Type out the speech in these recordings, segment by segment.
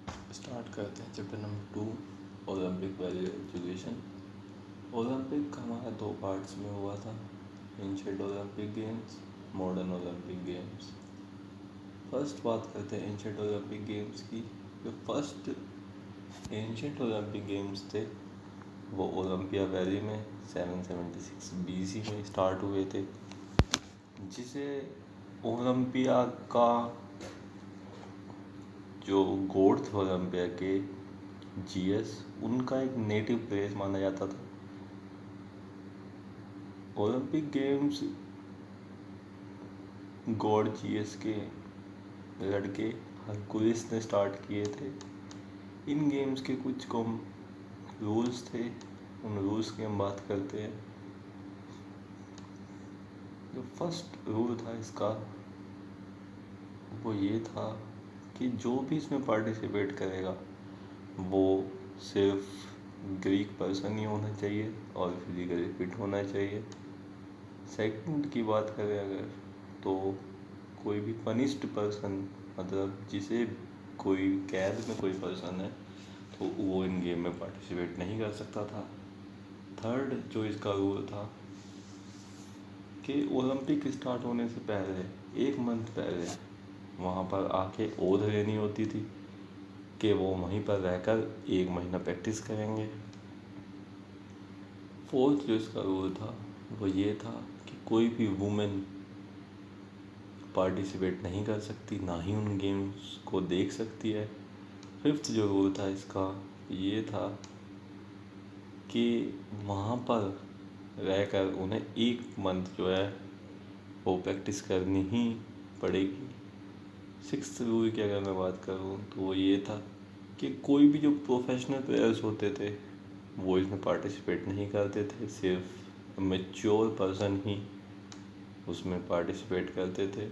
Start करते हैं chapter number 2 Olympic value education. Olympic हमारा 2 पार्ट्स में हुआ था, ancient Olympic games, modern Olympic games. First बात करते हैं एंशिएंट ओलंपिक गेम्स की। जो फर्स्ट एंशिएंट ओलंपिक गेम्स थे वो ओलंपिया वैली में 776 BC में स्टार्ट हुए थे, जिसे ओलंपिया का जो गॉड थे ओलंपिया के जीएस, उनका एक नेटिव प्लेस माना जाता था। ओलंपिक गेम्स गॉड जीएस के लड़के हरकुलिस ने स्टार्ट किए थे। इन गेम्स के कुछ कम रूल्स थे, उन रूल्स की हम बात करते हैं। जो फर्स्ट रूल था इसका वो ये था कि जो भी इसमें पार्टिसिपेट करेगा वो सिर्फ ग्रीक पर्सन ही होना चाहिए और फिजिकली फिट होना चाहिए। सेकंड की बात करें अगर, तो कोई भी पनिश्ड पर्सन, मतलब जिसे कोई कैद में कोई पर्सन है, तो वो इन गेम में पार्टिसिपेट नहीं कर सकता था। थर्ड जो इसका रूल था कि ओलंपिक स्टार्ट होने से पहले 1 मंथ पहले वहाँ पर आके ओथ लेनी होती थी कि वो वहीं पर रहकर 1 महीना प्रैक्टिस करेंगे। फोर्थ जो इसका रूल था वो ये था कि कोई भी वुमेन पार्टिसिपेट नहीं कर सकती, ना ही उन गेम्स को देख सकती है। फिफ्थ जो रूल था इसका ये था कि वहाँ पर रहकर उन्हें 1 मंथ जो है वो प्रैक्टिस करनी ही पड़ेगी। सिक्स्थ रूल की अगर मैं बात करूँ तो वो ये था कि कोई भी जो प्रोफेशनल प्लेयर्स होते थे वो इसमें पार्टिसिपेट नहीं करते थे, सिर्फ मैच्योर पर्सन ही उसमें पार्टिसिपेट करते थे।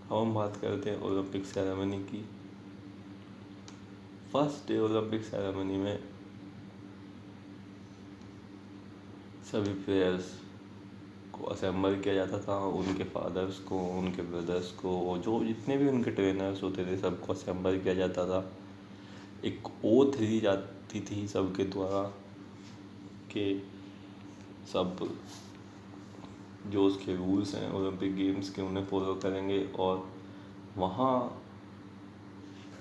हम बात करते हैं ओलंपिक सेरेमनी की। फर्स्ट डे ओलंपिक सेरेमनी में सभी प्लेयर्स को असेंबल किया जाता था, उनके फादर्स को, उनके ब्रदर्स को, जो जितने भी उनके ट्रेनर्स होते थे सबको असेंबल किया जाता था। एक ओथ दी जाती थी सबके द्वारा कि सब जो उसके रूल्स हैं ओलंपिक गेम्स के उन्हें फॉलो करेंगे, और वहाँ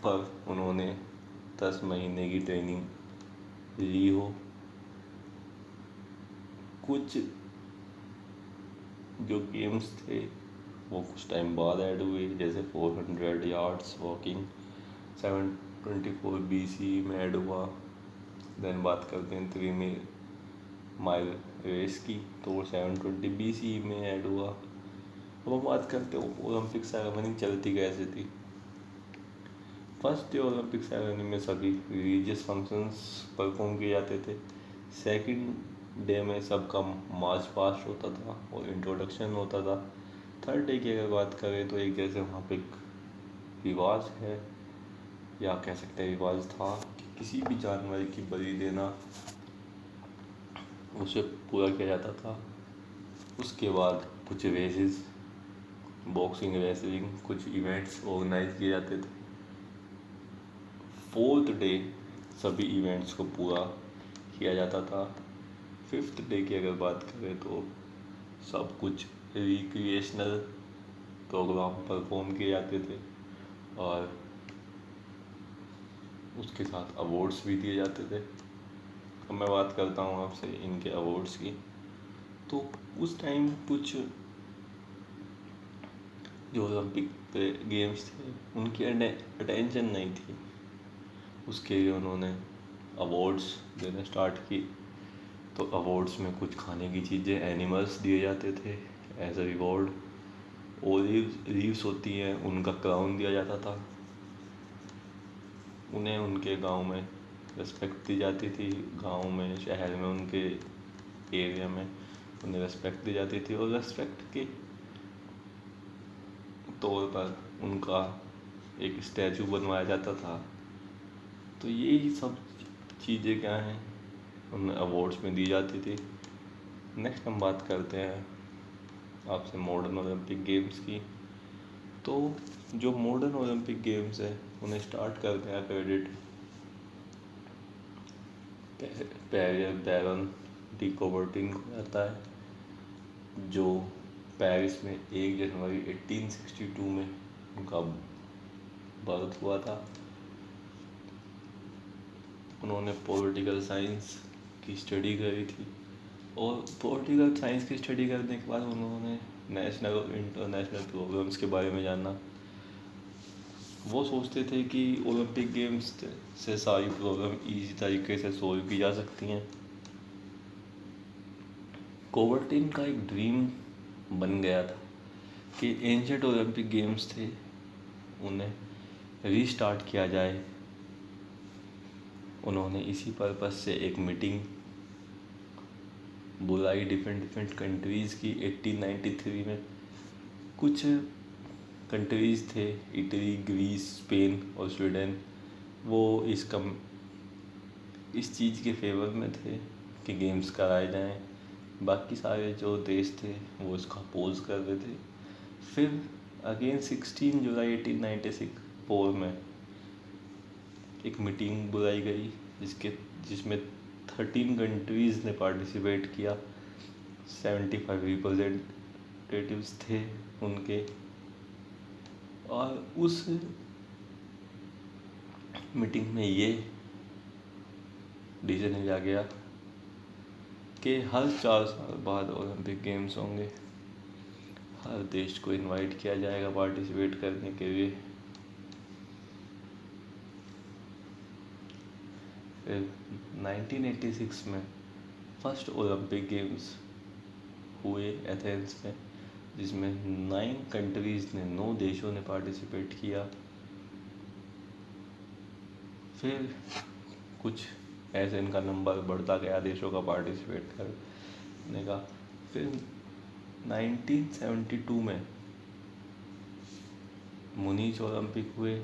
पर उन्होंने 10 महीने की ट्रेनिंग ली हो। कुछ जो गेम्स थे वो कुछ टाइम बाद ऐड हुए, जैसे 400 यार्ड्स वॉकिंग 724 BC में ऐड हुआ। देन बात करते हैं 3 माइल रेस की, तो 720 BC में ऐड हुआ। अब हम बात करते हैं ओलंपिक सेरेमनी चलती कैसे थी। फर्स्ट डे ओलंपिक सेरेमनी में सभी रिलीजियस फंक्शंस परफॉर्म किए जाते थे। सेकंड डे में सबका मार्च पास्ट होता था और इंट्रोडक्शन होता था। थर्ड डे की अगर बात करें तो एक जैसे वहाँ पे एक रिवाज है, या कह सकते हैं रिवाज था, कि किसी भी जानवर की बलि देना उसे पूरा किया जाता था। उसके बाद कुछ रेसेस, बॉक्सिंग, रेसलिंग, कुछ इवेंट्स ऑर्गेनाइज किए जाते थे। फोर्थ डे सभी इवेंट्स को पूरा किया जाता था। फिफ्थ डे की अगर बात करें तो सब कुछ रिक्रिएशनल प्रोग्राम परफॉर्म किए जाते थे, और उसके साथ अवार्ड्स भी दिए जाते थे। अब मैं बात करता हूँ आपसे इनके अवार्ड्स की। तो उस टाइम कुछ जो ओलंपिक गेम्स थे उनकी अटेंशन नहीं थी, उसके लिए उन्होंने अवार्ड्स देना स्टार्ट की। तो अवार्ड्स में कुछ खाने की चीज़ें, एनिमल्स दिए जाते थे as a reward. Olive leaves होती हैं उनका क्राउन दिया जाता था। उन्हें उनके गांव में रिस्पेक्ट दी जाती थी, गांव में, शहर में, उनके एरिया में उन्हें रिस्पेक्ट दी जाती थी, और रिस्पेक्ट के तौर पर उनका एक स्टैचू बनवाया जाता था। तो यही सब चीज़ें क्या हैं उन अवार्ड्स में दी जाती थी। नेक्स्ट हम बात करते हैं आपसे मॉडर्न ओलंपिक गेम्स की। तो जो मॉडर्न ओलंपिक गेम्स है उन्हें स्टार्ट करने का क्रेडिट बैरन डी कूबरटिन को जाता है, जो पेरिस में 1 जनवरी 1862 में उनका बर्थ हुआ था। उन्होंने पॉलिटिकल साइंस की स्टडी करी थी और पॉलिटिकल साइंस की स्टडी करने के बाद उन्होंने नेशनल और इंटरनेशनल प्रॉब्लम्स के बारे में जाना। वो सोचते थे कि ओलंपिक गेम्स से सारी प्रॉब्लम इजी तरीके से सोल्व की जा सकती हैं। कूबरटिन का एक ड्रीम बन गया था कि एंशिएंट ओलंपिक गेम्स थे उन्हें रीस्टार्ट किया जाए। उन्होंने इसी पर्पस से एक मीटिंग बुलाई डिफरेंट कंट्रीज़ की 1893 में। कुछ कंट्रीज़ थे इटली, ग्रीस, स्पेन और स्वीडन, वो इस चीज़ के फेवर में थे कि गेम्स कराए जाएं। बाकी सारे जो देश थे वो इसका अपोज कर रहे थे। फिर अगेन 16 जुलाई 1894 में एक मीटिंग बुलाई गई जिसमें 13 कंट्रीज़ ने पार्टिसिपेट किया। 75 रिप्रेजेंटेटिव्स थे उनके, और उस मीटिंग में ये डिसीजन लिया गया कि हर 4 साल बाद ओलंपिक गेम्स होंगे। हर देश को इनवाइट किया जाएगा पार्टिसिपेट करने के लिए। फिर 1986 में फर्स्ट ओलंपिक गेम्स हुए एथेंस में, जिसमें 9 कंट्रीज़ ने 9 देशों ने पार्टिसिपेट किया। फिर कुछ ऐसे इनका नंबर बढ़ता गया देशों का पार्टिसिपेट करने का। फिर 1972 में मुनीच ओलंपिक हुए,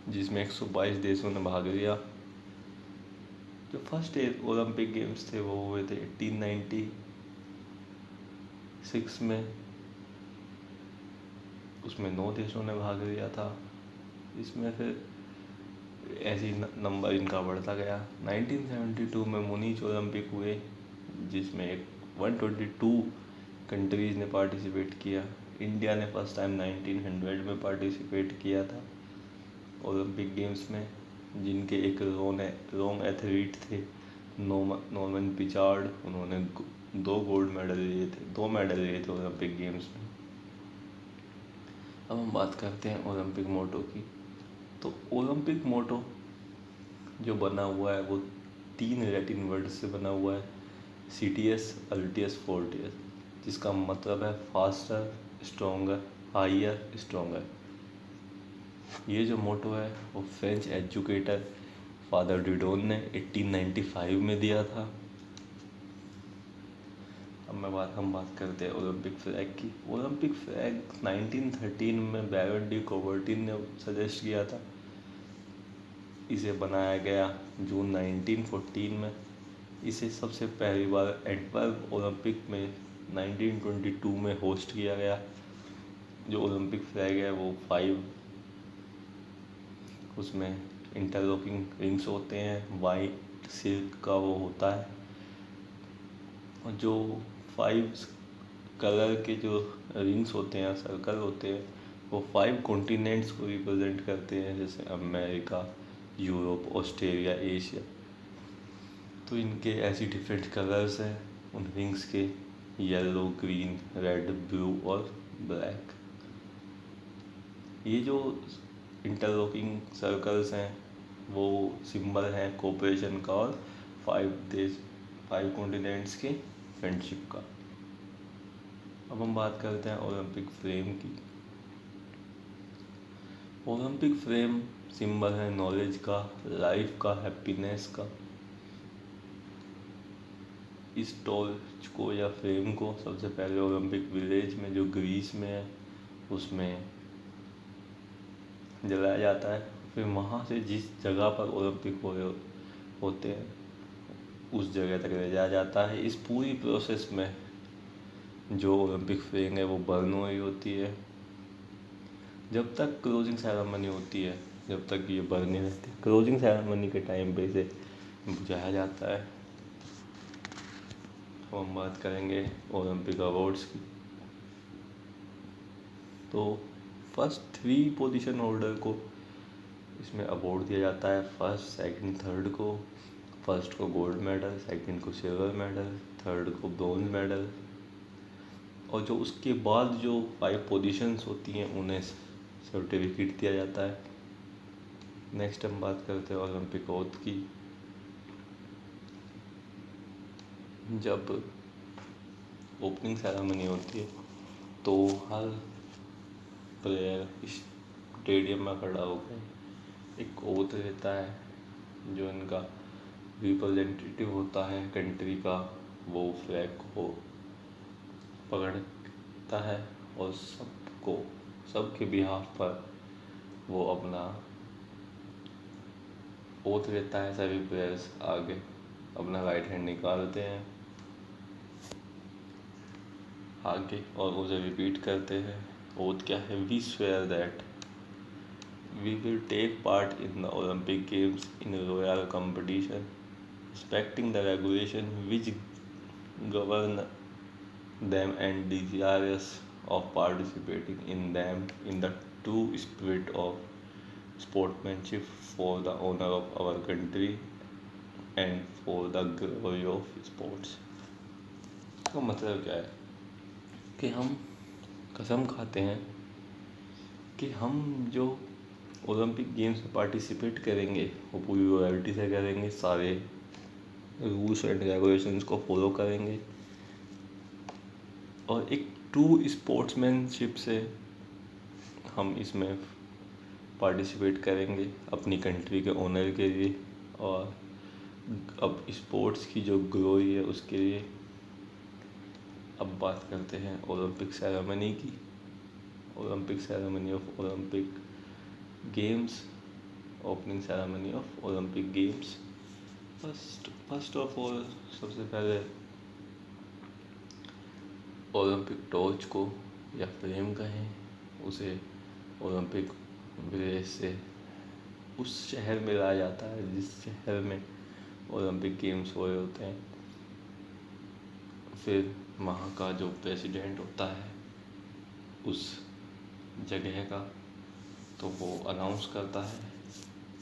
जिसमें 122 देशों ने भाग लिया। जो फर्स्ट ओलंपिक गेम्स थे वो हुए थे 1896 में, उसमें 9 देशों ने भाग लिया था। इसमें फिर ऐसे ही नंबर इनका बढ़ता गया। 1972 में मुनीच ओलंपिक हुए, जिसमें 122 कंट्रीज़ ने पार्टिसिपेट किया। इंडिया ने फर्स्ट टाइम 1900 में पार्टिसिपेट किया था ओलंपिक गेम्स में, जिनके एक रोम एथलीट थे नॉर्मन पिचार्ड। उन्होंने 2 गोल्ड मेडल लिए थे, 2 मेडल लिए थे ओलंपिक गेम्स में। अब हम बात करते हैं ओलंपिक मोटो की। तो ओलंपिक मोटो जो बना हुआ है वो 3 लैटिन वर्ड से बना हुआ है, CTS, अल्टियस, फोर्टियस, जिसका मतलब है फास्टर, स्ट्रॉन्गर, हायर, स्ट्रॉन्गर। ये जो मोटो है वो फ्रेंच एजुकेटर फादर डिडोन ने 1895 में दिया था। अब हम बात करते हैं ओलंपिक फ्लैग की। ओलंपिक फ्लैग 1913 में बैरन डी कूबरटिन ने सजेस्ट किया था। इसे बनाया गया जून 1914 में। इसे सबसे पहली बार एंटवर्प ओलंपिक में 1922 में होस्ट किया गया। जो ओलंपिक फ्लैग है वो 5 उसमें इंटरलॉकिंग रिंग्स होते हैं, वाइट सिल्क का वो होता है, और जो 5 कलर के जो रिंग्स होते हैं, सर्कल होते हैं, वो 5 कॉन्टिनेंट्स को रिप्रेजेंट करते हैं, जैसे अमेरिका, यूरोप, ऑस्ट्रेलिया, एशिया। तो इनके ऐसी डिफरेंट कलर्स हैं उन रिंग्स के, येलो, ग्रीन, रेड, ब्लू और ब्लैक। ये जो इंटरलॉकिंग सर्कल्स हैं वो सिंबल हैं कोऑपरेशन का और 5 कॉन्टिनेंट्स के फ्रेंडशिप का। अब हम बात करते हैं ओलंपिक फ्रेम की। ओलंपिक फ्रेम सिंबल है नॉलेज का, लाइफ का, हैप्पीनेस का। इस टॉर्च को या फ्रेम को सबसे पहले ओलंपिक विलेज में जो ग्रीस में है उसमें जलाया जाता है। फिर वहाँ से जिस जगह पर ओलंपिक होते हैं उस जगह तक ले जाया जाता है। इस पूरी प्रोसेस में जो ओलंपिक फ्लैग है वो बर्न हो रही होती है। जब तक क्लोजिंग सेरेमनी होती है, जब तक ये बर्न नहीं रहती, क्लोजिंग सेरेमनी के टाइम पे इसे बुझाया जाता है। तो हम बात करेंगे ओलंपिक अवार्ड्स की। तो फर्स्ट 3 पोजीशन होल्डर को इसमें अवार्ड दिया जाता है। फर्स्ट, सेकंड, थर्ड को। फर्स्ट को गोल्ड मेडल, सेकंड को सिल्वर मेडल, थर्ड को ब्रॉन्ज मेडल। और जो उसके बाद जो 5 पोजीशंस होती हैं उन्हें सर्टिफिकेट दिया जाता है। नेक्स्ट हम बात करते हैं ओलंपिक ओथ की। जब ओपनिंग सेरेमनी होती है तो हर प्लेयर स्टेडियम में खड़ा होकर एक ओथ लेता है। जो इनका रिप्रेजेंटेटिव होता है कंट्री का, वो फ्लैग को पकड़ता है और सबके बिहाफ पर वो अपना ओथ लेता है। सभी प्लेयर्स आगे अपना राइट हैंड निकालते हैं आगे और उसे रिपीट करते हैं। ओथ क्या है? We swear that we will take part in the Olympic Games in a royal competition, respecting the regulation which govern them and desirous of participating in them in the true spirit of sportsmanship for the honor of our country and for the glory of sports। इसका मतलब क्या है कि हम कसम खाते हैं कि हम जो ओलंपिक गेम्स में पार्टिसिपेट करेंगे वो पूरी रॉयल्टी से करेंगे, सारे रूल्स एंड रेगुलेशंस को फॉलो करेंगे और एक ट्रू स्पोर्ट्समैनशिप से हम इसमें पार्टिसिपेट करेंगे अपनी कंट्री के ऑनर के लिए और अब स्पोर्ट्स की जो ग्लोरी है उसके लिए। अब बात करते हैं ओलंपिक सेरेमनी की। Olympic ceremony of Olympic games, opening ceremony of Olympic games. First of all सबसे पहले ओलंपिक टॉर्च को या फ्लेम कहें उसे ओलंपिक विलेज से उस शहर में लाया जाता है जिस शहर में ओलंपिक गेम्स हो रहे होते हैं। फिर वहाँ का जो प्रेसिडेंट होता है उस जगह का, तो वो अनाउंस करता है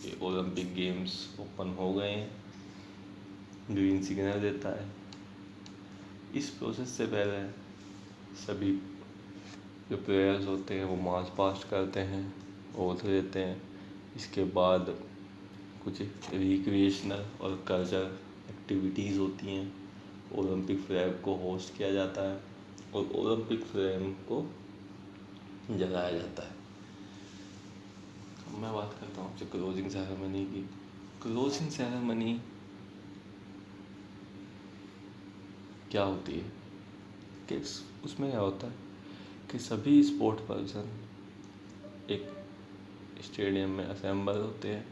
कि ओलंपिक गेम्स ओपन हो गए हैं, ग्रीन सिग्नल देता है। इस प्रोसेस से पहले सभी जो प्लेयर्स होते हैं वो मार्च पास्ट करते हैं, ओथ लेते हैं। इसके बाद कुछ रिक्रिएशनल और कल्चरल एक्टिविटीज़ होती हैं। ओलंपिक फ्लैग को होस्ट किया जाता है और ओलंपिक फ्लेम को जलाया जाता है। मैं बात करता हूँ आपसे क्लोजिंग सेरेमनी की। क्लोजिंग सेरेमनी क्या होती है कि उसमें क्या होता है कि सभी स्पोर्ट पर्सन एक स्टेडियम में असेंबल होते हैं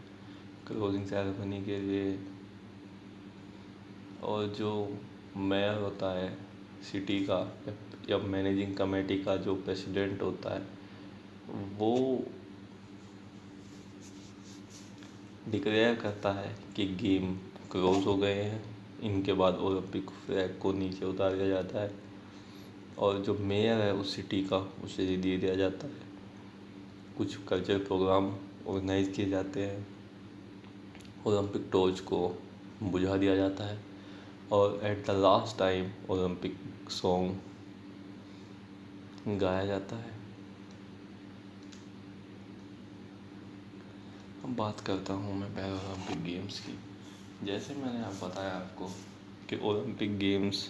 क्लोजिंग सेरेमनी के लिए। और जो मेयर होता है सिटी का या मैनेजिंग कमेटी का जो प्रेसिडेंट होता है वो डिक्लेयर करता है कि गेम क्लोज हो गए हैं। इनके बाद ओलंपिक फ्लैग को नीचे उतार दिया जाता है और जो मेयर है उस सिटी का उसे दे दिया जाता है। कुछ कल्चरल प्रोग्राम ऑर्गेनाइज किए जाते हैं, ओलंपिक टॉर्च को बुझा दिया जाता है और at the last time Olympic song गाया जाता है। अब बात करता हूँ मैं पैरा ओलंपिक गेम्स की। जैसे मैंने बताया आपको कि ओलंपिक गेम्स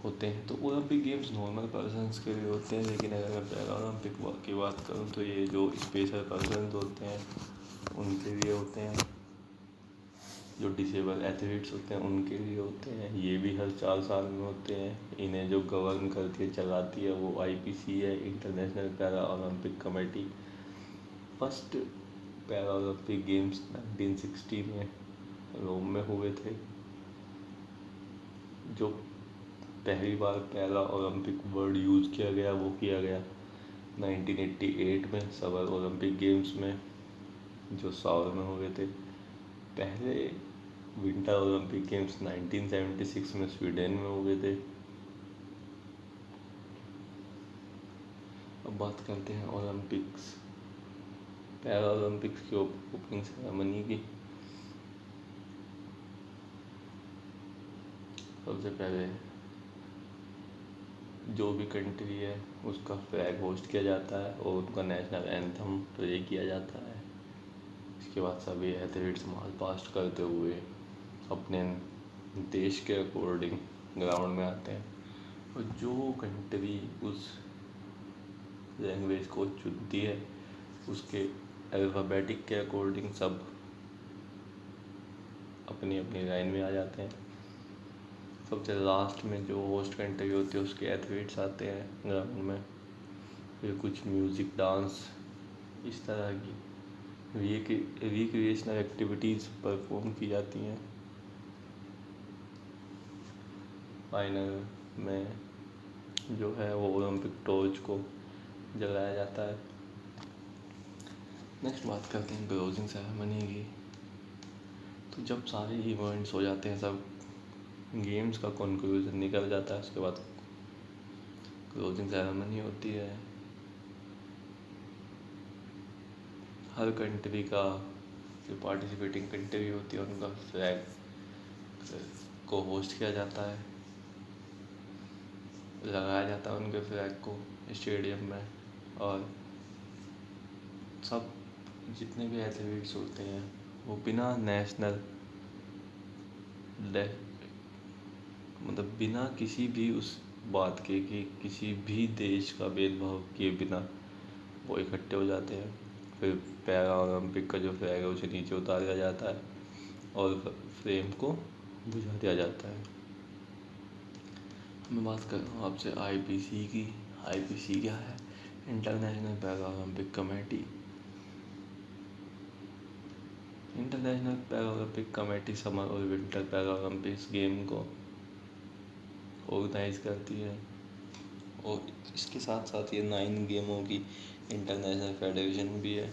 होते हैं तो ओलंपिक गेम्स नॉर्मल पर्सन्स के लिए होते हैं, लेकिन अगर मैं पैरा ओलंपिक की बात करूँ तो ये जो स्पेशल पर्सन्स होते हैं उनके लिए होते हैं। जो डिसेबल एथलीट्स होते हैं उनके लिए होते हैं। ये भी हर 4 साल में होते हैं। इन्हें जो गवर्न करती है चलाती है वो IPC है, international para Olympic committee. First para Olympic games 1960 में रोम में हुए थे। जो पहली बार पैरा ओलंपिक वर्ड यूज़ किया गया वो किया गया 1988 में समर ओलंपिक गेम्स में, जो साउथ में हुए थे। पहले विंटर ओलंपिक गेम्स 1976 में स्वीडन में हुए थे। अब बात करते हैं ओलंपिक्स, पैरा ओलंपिक्स की ओपनिंग सेरेमनी की। सबसे पहले जो भी कंट्री है उसका फ्लैग होस्ट किया जाता है और उनका नेशनल एंथम प्ले किया जाता है। इसके बाद सभी एथलीट्स मार्च पास्ट करते हुए अपने देश के अकॉर्डिंग ग्राउंड में आते हैं, और जो कंट्री उस लैंग्वेज को चुनती है उसके अल्फ़ाबेटिक के अकॉर्डिंग सब अपनी अपनी लाइन में आ जाते हैं। सबसे लास्ट में जो होस्ट कंट्री होती है उसके एथलीट्स आते हैं ग्राउंड में, फिर कुछ म्यूज़िक, डांस, इस तरह की रिक्रिएशनल एक्टिविटीज़ परफॉर्म की जाती हैं। फाइनल में जो है वो ओलंपिक टॉर्च को जलाया जाता है। नेक्स्ट बात करते हैं क्लोजिंग सेरेमनी की। तो जब सारे इवेंट्स हो जाते हैं, सब गेम्स का कंक्लूजन निकल जाता है, उसके बाद क्लोजिंग सेरेमनी होती है। हर कंट्री का जो पार्टिसिपेटिंग कंट्री होती है उनका फ्लैग को होस्ट किया जाता है, लगाया जाता है उनके फ्लैग को स्टेडियम में, और सब जितने भी एथलीट्स होते हैं वो बिना नेशनल मतलब बिना किसी भी उस बात के कि किसी भी देश का भेदभाव किए बिना वो इकट्ठे हो जाते हैं। फिर पैरा ओलंपिक का जो फ्लैग है उसे नीचे उतार दिया जाता है और फ्लेम को बुझा दिया जाता है। मैं बात कर रहा हूँ आपसे आईपीसी की। आईपीसी क्या है? International para Olympic committee. International para Olympic committee summer और विंटर पैरा ओलंपिक्स गेम को ऑर्गेनाइज करती है, और इसके साथ साथ ये 9 गेमों की इंटरनेशनल फेडरेशन भी है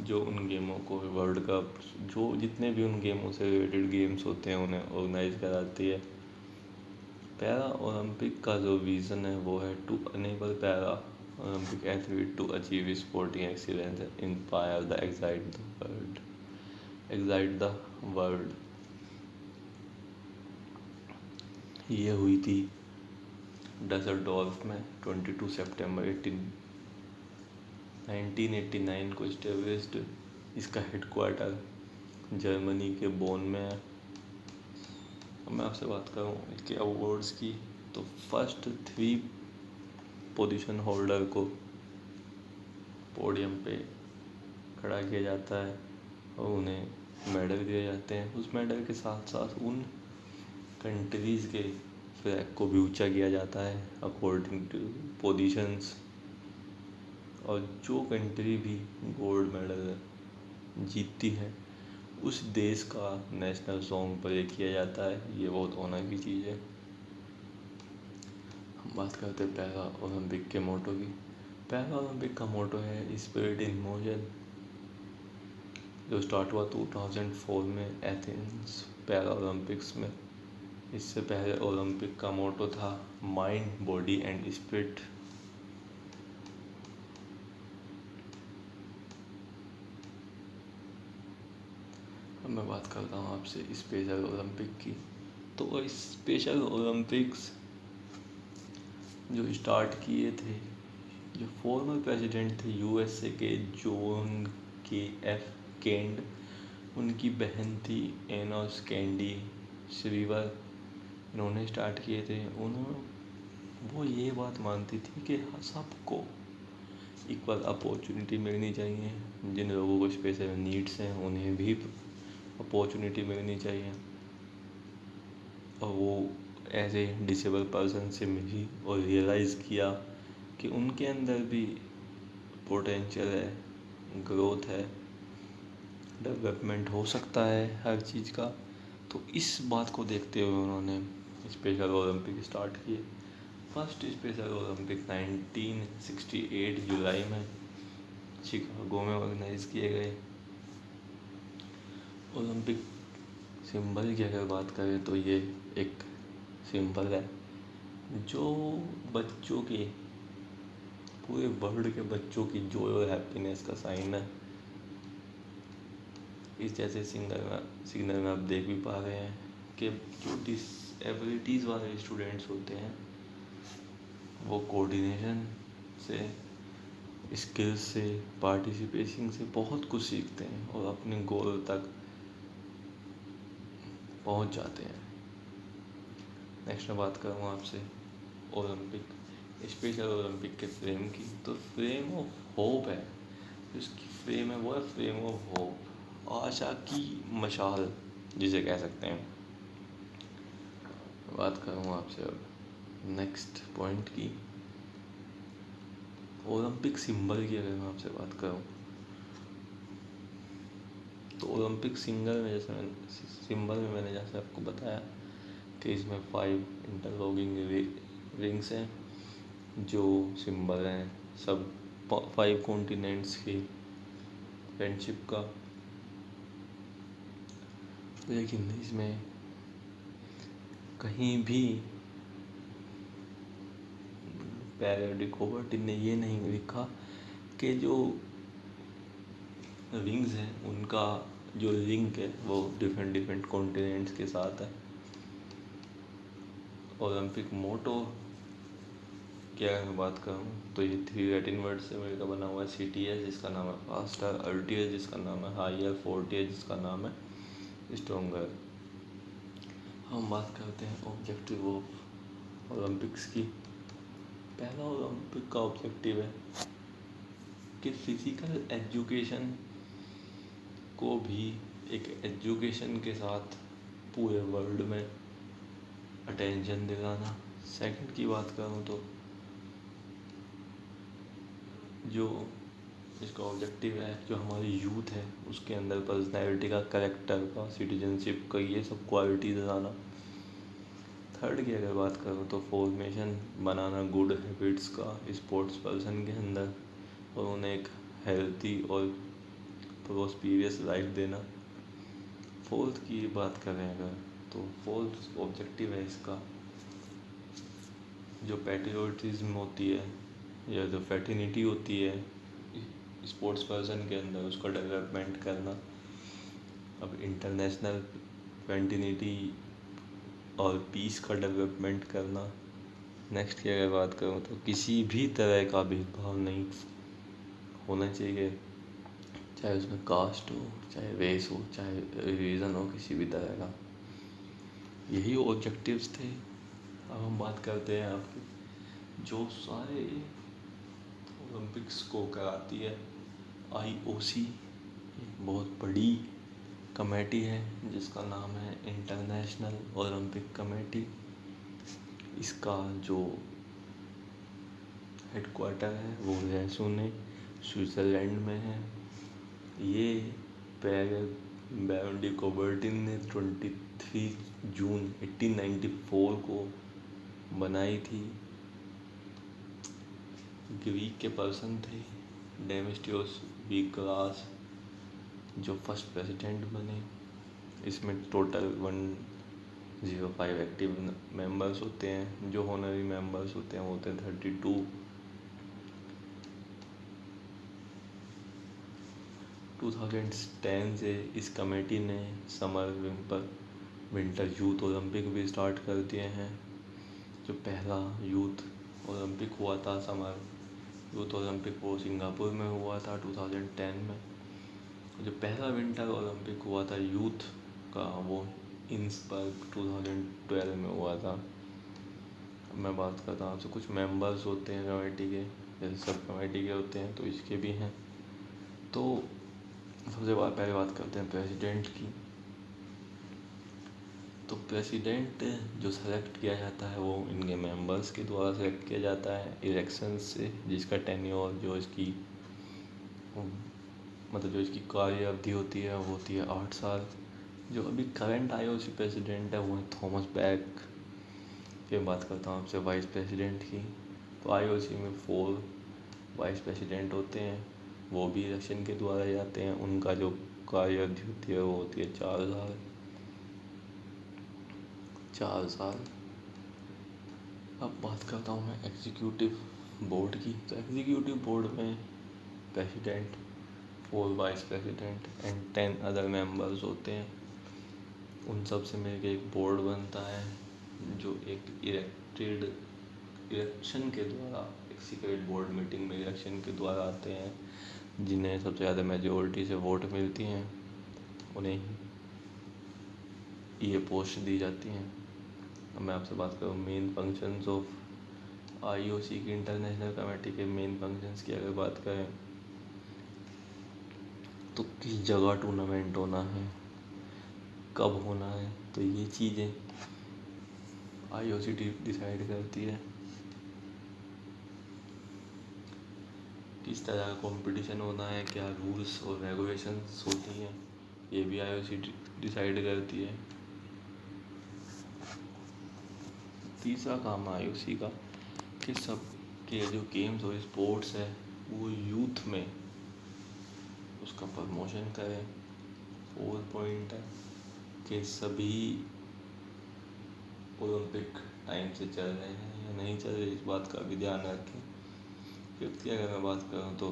जो उन गेमों को वर्ल्ड कप, जो जितने भी उन गेमों से रिलेटेड गेम्स होते हैं उन्हें ऑर्गेनाइज कराती है। पैरा ओलंपिक का जो विज़न है वो है to enable Paralympic athlete to achieve sporting excellence and inspire the excite the world. ये हुई थी डसलडॉर्फ में 22 सितंबर 1989 को इस्टेब्लिश्ड। इसका हेडक्वार्टर जर्मनी के बोन में है। अब मैं आपसे बात करूँ इसके अवार्ड्स की, तो फर्स्ट 3 पोजीशन होल्डर को पोडियम पे खड़ा किया जाता है और उन्हें मेडल दिए जाते हैं। उस मेडल के साथ साथ उन कंट्रीज़ के फ्लैग को भी ऊंचा किया जाता है अकॉर्डिंग टू पोजीशंस, और जो कंट्री भी गोल्ड मेडल जीतती है उस देश का नेशनल सॉन्ग प्ले किया जाता है। ये बहुत ऑनर की चीज़ है। हम बात करते हैं पैरा ओलंपिक के मोटो की। पैरा ओलंपिक का मोटो है स्पिरिट इन मोशन, जो स्टार्ट हुआ 2004 में एथेंस पैरा ओलंपिक्स में। इससे पहले ओलंपिक का मोटो था माइंड, बॉडी एंड स्पिरिट। अब मैं बात करता हूँ आपसे स्पेशल ओलंपिक की। तो स्पेशल ओलंपिक्स जो स्टार्ट किए थे, जो फॉर्मर प्रेसिडेंट थे यूएसए के जॉन के एफ केंड, उनकी बहन थी एनोस कैंडी श्रीवर, इन्होंने स्टार्ट किए थे। वो ये बात मानती थी कि सबको इक्वल अपॉर्चुनिटी मिलनी चाहिए। जिन लोगों को स्पेशल नीड्स हैं उन्हें भी अपॉर्चुनिटी मिलनी चाहिए, और वो एज ए डिसेबल पर्सन से मिली और रियलाइज़ किया कि उनके अंदर भी पोटेंशियल है, ग्रोथ है, डेवलपमेंट हो सकता है हर चीज़ का। तो इस बात को देखते हुए उन्होंने स्पेशल ओलंपिक स्टार्ट किए। फर्स्ट स्पेशल ओलंपिक 1968 जुलाई में शिकागो में ऑर्गेनाइज किए गए। ओलंपिक सिंबल की अगर बात करें तो ये एक सिंबल है जो बच्चों के, पूरे वर्ल्ड के बच्चों की जॉय और हैप्पीनेस का साइन है। इस जैसे सिग्नल में आप देख भी पा रहे हैं कि जो डिसेबिलिटीज़ वाले स्टूडेंट्स होते हैं वो कोऑर्डिनेशन से, स्किल्स से, पार्टिसिपेशन से बहुत कुछ सीखते हैं और अपने गोल तक पहुंच जाते हैं। नेक्स्ट मैं बात करूँगा आपसे ओलंपिक, स्पेशल ओलंपिक के फ्रेम की। तो फ्रेम ऑफ होप है, इसकी फ्रेम है वो है फ्रेम ऑफ होप, आशा की मशाल जिसे कह सकते हैं। बात करूँगा आपसे अब नेक्स्ट पॉइंट की, ओलंपिक सिंबल की अगर मैं आपसे बात करूँ तो ओलंपिक सिंबल में मैंने जैसे आपको बताया कि इसमें 5 इंटरलॉकिंग रिंग्स हैं जो सिंबल हैं सब 5 कॉन्टिनेंट्स की फ्रेंडशिप का। लेकिन इसमें कहीं भी पैराडिक होवर्ट ने ये नहीं लिखा कि जो रिंग्स हैं उनका जो लिंक है वो डिफरेंट कॉन्टिनेंट्स के साथ है। ओलंपिक मोटो की अगर मैं बात करूँ तो ये 3 लैटिन वर्ड से मिलकर बना हुआ है। CTS जिसका नाम है फास्टर, RTS जिसका नाम है हायर, 40 जिसका नाम है स्ट्रोंगर। हम बात करते हैं ऑब्जेक्टिव ऑफ ओलंपिक्स की। पहला ओलंपिक का ऑब्जेक्टिव है कि फिजिकल एजुकेशन को भी एक एजुकेशन के साथ पूरे वर्ल्ड में अटेंशन दिलाना। सेकंड की बात करूँ तो जो इसका ऑब्जेक्टिव है, जो हमारी यूथ है उसके अंदर पर्सनैलिटी का, करेक्टर का, सिटीजनशिप का, ये सब क्वालिटीज लाना। थर्ड की अगर बात करूँ तो फॉर्मेशन बनाना गुड हैबिट्स का स्पोर्ट्स पर्सन के अंदर और उन्हें एक हेल्थी और प्रोस्पीरियस लाइफ देना। फोर्थ की बात करें अगर तो फोर्थ ऑब्जेक्टिव है इसका जो पैट्रियोटिज्म होती है या जो फैटिनिटी होती है स्पोर्ट्स पर्सन के अंदर, उसका डेवलपमेंट करना। अब इंटरनेशनल फैटिनिटी और पीस का डेवलपमेंट करना। नेक्स्ट की अगर बात करूँ तो किसी भी तरह का भेदभाव नहीं होना चाहिए, चाहे उसमें कास्ट हो, चाहे रेस हो, चाहे रिलीजन हो, किसी भी तरह का। यही ऑब्जेक्टिव्स थे। अब हम बात करते हैं आपके जो सारे ओलंपिक्स को कराती है IOC, बहुत बड़ी कमेटी है जिसका नाम है इंटरनेशनल ओलंपिक कमेटी। इसका जो हेडक्वार्टर है वो रैसूने स्विट्ज़रलैंड में है। ये बैरोन डी कोबर्टिन ने 23 जून 1894 को बनाई थी। ग्रीक के पर्सन थे डेमेस्टियोस वीक्लास जो फर्स्ट प्रेसिडेंट बने। इसमें टोटल 105 एक्टिव मेंबर्स होते हैं, जो होनरी मेंबर्स होते हैं वो होते हैं 32। 2010 से इस कमेटी ने समर विंटर यूथ ओलंपिक भी स्टार्ट कर दिए हैं। जो पहला यूथ ओलंपिक हुआ था, समर यूथ ओलंपिक, वो सिंगापुर में हुआ था 2010 में। जो पहला विंटर ओलंपिक हुआ था यूथ का वो इंसबर्ग 2012 में हुआ था। अब मैं बात करता हूँ आपसे कुछ मेंबर्स होते हैं कमेटी के, जैसे सब कमेटी के होते हैं तो इसके भी हैं। तो सबसे पहले बात करते हैं प्रेसिडेंट की। तो प्रेसिडेंट जो सेलेक्ट किया जाता है वो इनके मेंबर्स के द्वारा सेलेक्ट किया जाता है इलेक्शन से, जिसका टेन्योर जो इसकी मतलब जो इसकी कार्य अवधि होती है वो होती है 8 साल। जो अभी करंट IOC प्रेसिडेंट है वो है थॉमस बैक। फिर बात करता हूँ आपसे वाइस प्रेसिडेंट की। तो आईओसी में 4 वाइस प्रेसिडेंट होते हैं, वो भी इलेक्शन के द्वारा जाते हैं। उनका जो कार्यकाल होती है वो होती है 4 साल। अब बात करता हूँ मैं एग्जीक्यूटिव बोर्ड की। तो एग्जीक्यूटिव बोर्ड में president, 4 vice president and 10 other members होते हैं। उन सब से मिलकर एक बोर्ड बनता है जो एक इलेक्शन के द्वारा, एक सीक्रेट बोर्ड मीटिंग में इलेक्शन के द्वारा आते हैं, जिन्हें सबसे ज़्यादा मेजोरिटी से वोट मिलती हैं, उन्हें ये पोस्ट दी जाती हैं। अब मैं आपसे बात करूँ मेन फंक्शंस ऑफ आईओसी की, इंटरनेशनल कमेटी के मेन फंक्शंस की अगर बात करें तो किस जगह टूर्नामेंट होना है, कब होना है, तो ये चीज़ें आईओसी डिसाइड करती है। किस तरह का कंपटीशन होना है, क्या रूल्स और रेगुलेशंस होती हैं, ये भी आईओसी डिसाइड करती है। तीसरा काम आईओसी का कि सब के जो गेम्स और स्पोर्ट्स है वो यूथ में उसका प्रमोशन करें। 4 पॉइंट है कि सभी ओलंपिक टाइम से चल रहे हैं या नहीं चल रहे, इस बात का भी ध्यान रखें। फिफ्थ की अगर मैं बात करूँ तो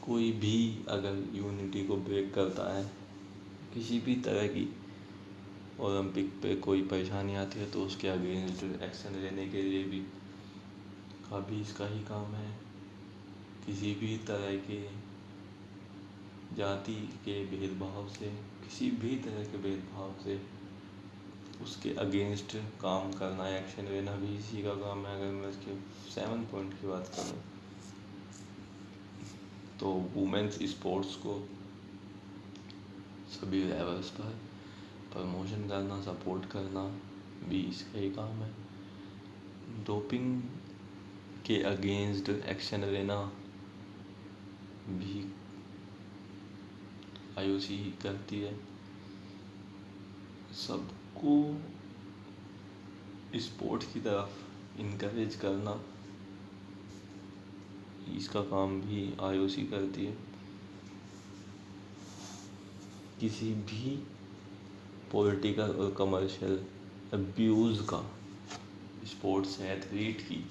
कोई भी अगर यूनिटी को ब्रेक करता है, किसी भी तरह की ओलंपिक पे कोई परेशानी आती है, तो उसके अगेंस्ट एक्शन लेने के लिए भी अभी इसका ही काम है। किसी भी तरह के जाति के भेदभाव से, किसी भी तरह के भेदभाव से उसके अगेंस्ट काम करना, एक्शन लेना भी इसी का काम है। अगर मैं इसके 7 पॉइंट की बात करूँ तो वुमेन्स स्पोर्ट्स को सभी लेवल्स पर प्रमोशन करना, सपोर्ट करना भी इसका ही काम है। डोपिंग के अगेंस्ट एक्शन लेना भी आईओसी करती है। सबको स्पोर्ट्स की तरफ इनकरेज करना, इसका काम भी आईओसी करती है। किसी भी पॉलिटिकल और कमर्शियल अब्यूज़ का स्पोर्ट्स एथलीट की,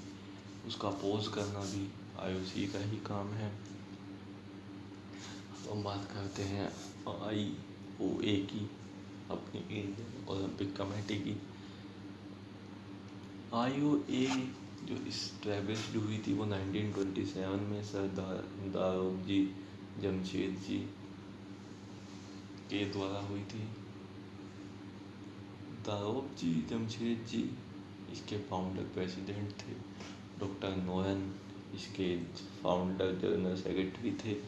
उसका अपोज करना भी आईओसी का ही काम है। हम बात करते हैं आईओए की, अपनी इंडियन ओलंपिक कमेटी की। आईओए जो इस्टेब्लिश्ड हुई थी वो 1927 में सर दारोजी जमशेद जी के द्वारा हुई थी। दारोजी जमशेद जी इसके फाउंडर प्रेसिडेंट थे। डॉक्टर नोरन इसके फाउंडर जनरल सेक्रेटरी थे।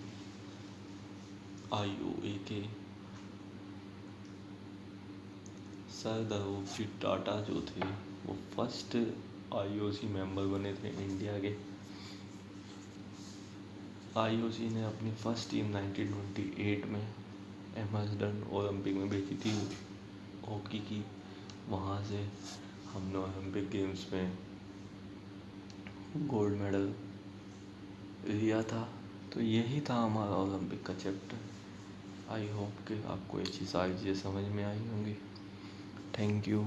आईओए के सर दारोजी टाटा जो थे वो फर्स्ट आईओसी मेंबर बने थे इंडिया के। आईओसी ने अपनी फर्स्ट टीम 1928 में एम्स्टर्डम ओलंपिक में भेजी थी हॉकी की। वहाँ से हमने ओलंपिक गेम्स में गोल्ड मेडल लिया था। तो यही था हमारा ओलंपिक का चैप्टर। आई होप कि आपको ये सारी चीज़ें समझ में आई होंगी। Thank you.